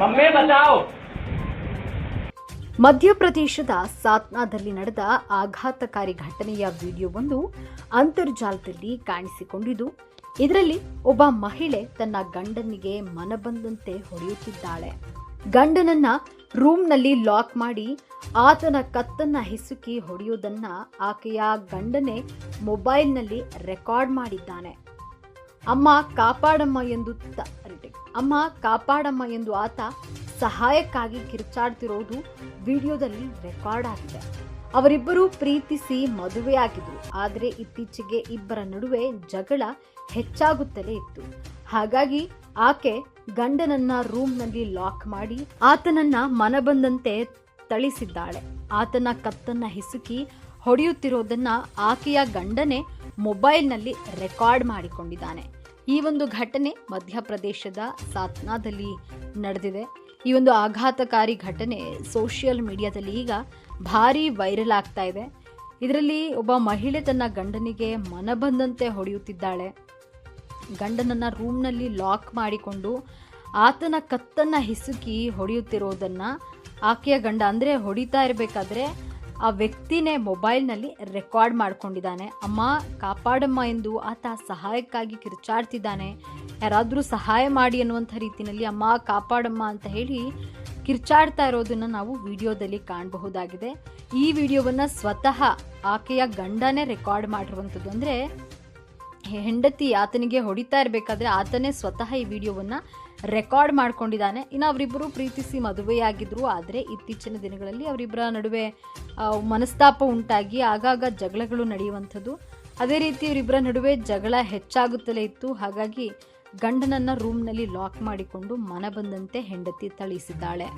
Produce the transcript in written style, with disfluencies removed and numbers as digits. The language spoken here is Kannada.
मम्मी बचाओ। ಮಧ್ಯಪ್ರದೇಶದ ಸಾತ್ನಾದಲ್ಲಿ ನಡೆದ ಆಘಾತಕಾರಿ ಘಟನೆಯ ವಿಡಿಯೋವೊಂದು ಅಂತರ್ಜಾಲದಲ್ಲಿ ಕಾಣಿಸಿಕೊಂಡಿದ್ದು, ಇದರಲ್ಲಿ ಒಬ್ಬ ಮಹಿಳೆ ತನ್ನ ಗಂಡನಿಗೆ ಮನಬಂದಂತೆ ಹೊಡೆಯುತ್ತಿದ್ದಾಳೆ. ಗಂಡನನ್ನ ರೂಮ್ನಲ್ಲಿ ಲಾಕ್ ಮಾಡಿ ಆತನ ಕತ್ತನ್ನ ಹಿಸುಕಿ ಹೊಡೆಯುವುದನ್ನ ಆಕೆಯ ಗಂಡನೇ ಮೊಬೈಲ್ನಲ್ಲಿ ರೆಕಾರ್ಡ್ ಮಾಡಿದ್ದಾನೆ. ಅಮ್ಮ ಕಾಪಾಡಮ್ಮ ಎಂದು ಆತ ಸಹಾಯಕ್ಕಾಗಿ ಕಿರುಚಾಡ್ತಿರೋದು ವಿಡಿಯೋದಲ್ಲಿ ರೆಕಾರ್ಡ್ ಆಗಿದೆ. ಅವರಿಬ್ಬರು ಪ್ರೀತಿಸಿ ಮದುವೆಯಾಗಿದ್ರು. ಆದರೆ ಇತ್ತೀಚೆಗೆ ಇಬ್ಬರ ನಡುವೆ ಜಗಳ ಹೆಚ್ಚಾಗುತ್ತಲೇ ಇತ್ತು. ಹಾಗಾಗಿ ಆಕೆ ಗಂಡನನ್ನ ರೂಮ್ನಲ್ಲಿ ಲಾಕ್ ಮಾಡಿ ಆತನನ್ನ ಮನಬಂದಂತೆ ಥಳಿಸಿದ್ದಾಳೆ. ಆತನ ಕತ್ತನ್ನ ಹಿಸುಕಿ ಹೊಡೆಯುತ್ತಿರೋದನ್ನ ಆಕೆಯ ಗಂಡನೇ ಮೊಬೈಲ್ನಲ್ಲಿ ರೆಕಾರ್ಡ್ ಮಾಡಿಕೊಂಡಿದ್ದಾನೆ. ಈ ಒಂದು ಘಟನೆ ಮಧ್ಯಪ್ರದೇಶದ ಸಾತ್ನಾದಲ್ಲಿ ನಡೆದಿದೆ. ಈ ಒಂದು ಆಘಾತಕಾರಿ ಘಟನೆ ಸೋಷಿಯಲ್ ಮೀಡಿಯಾದಲ್ಲಿ ಈಗ ಭಾರಿ ವೈರಲ್ ಆಗ್ತಾ ಇದೆ. ಇದರಲ್ಲಿ ಒಬ್ಬ ಮಹಿಳೆ ತನ್ನ ಗಂಡನಿಗೆ ಮನಬಂದಂತೆ ಹೊಡೆಯುತ್ತಿದ್ದಾಳೆ. ಗಂಡನನ್ನ ರೂಮ್ನಲ್ಲಿ ಲಾಕ್ ಮಾಡಿಕೊಂಡು ಆತನ ಕತ್ತನ್ನ ಹಿಸುಕಿ ಹೊಡೆಯುತ್ತಿರೋದನ್ನ ಆಕೆಯ ಗಂಡ ಅಂದರೆ ಹೊಡಿತಾ ಇರಬೇಕಾದ್ರೆ ಆ ವ್ಯಕ್ತಿನೇ ಮೊಬೈಲ್ನಲ್ಲಿ ರೆಕಾರ್ಡ್ ಮಾಡ್ಕೊಂಡಿದ್ದಾನೆ. ಅಮ್ಮ ಕಾಪಾಡಮ್ಮ ಎಂದು ಆತ ಸಹಾಯಕ್ಕಾಗಿ ಕಿರುಚಾಡ್ತಿದ್ದಾನೆ. ಯಾರಾದರೂ ಸಹಾಯ ಮಾಡಿ ಅನ್ನುವಂಥ ರೀತಿಯಲ್ಲಿ ಅಮ್ಮ ಕಾಪಾಡಮ್ಮ ಅಂತ ಹೇಳಿ ಕಿರ್ಚಾಡ್ತಾ ಇರೋದನ್ನ ನಾವು ವಿಡಿಯೋದಲ್ಲಿ ಕಾಣಬಹುದಾಗಿದೆ. ಈ ವಿಡಿಯೋವನ್ನು ಸ್ವತಃ ಆಕೆಯ ಗಂಡನೇ ರೆಕಾರ್ಡ್ ಮಾಡಿರುವಂಥದ್ದು. ಅಂದರೆ ಹೆಂಡತಿ ಆತನಿಗೆ ಹೊಡಿತಾ ಇರಬೇಕಾದ್ರೆ ಆತನೇ ಸ್ವತಃ ಈ ವಿಡಿಯೋವನ್ನು ರೆಕಾರ್ಡ್ ಮಾಡ್ಕೊಂಡಿದ್ದಾನೆ. ಇನ್ನು ಅವರಿಬ್ಬರು ಪ್ರೀತಿಸಿ ಮದುವೆಯಾಗಿದ್ರು. ಆದರೆ ಇತ್ತೀಚಿನ ದಿನಗಳಲ್ಲಿ ಅವರಿಬ್ಬರ ನಡುವೆ ಮನಸ್ತಾಪ ಉಂಟಾಗಿ ಆಗಾಗ ಜಗಳಗಳು ನಡೆಯುವಂಥದ್ದು. ಅದೇ ರೀತಿ ಇವರಿಬ್ಬರ ನಡುವೆ ಜಗಳ ಹೆಚ್ಚಾಗುತ್ತಲೇ ಇತ್ತು. ಹಾಗಾಗಿ ಗಂಡನನ್ನ ರೂಮ್ನಲ್ಲಿ ಲಾಕ್ ಮಾಡಿಕೊಂಡು ಮನಬಂದಂತೆ ಹೆಂಡತಿ ಥಳಿಸಿದ್ದಾಳೆ.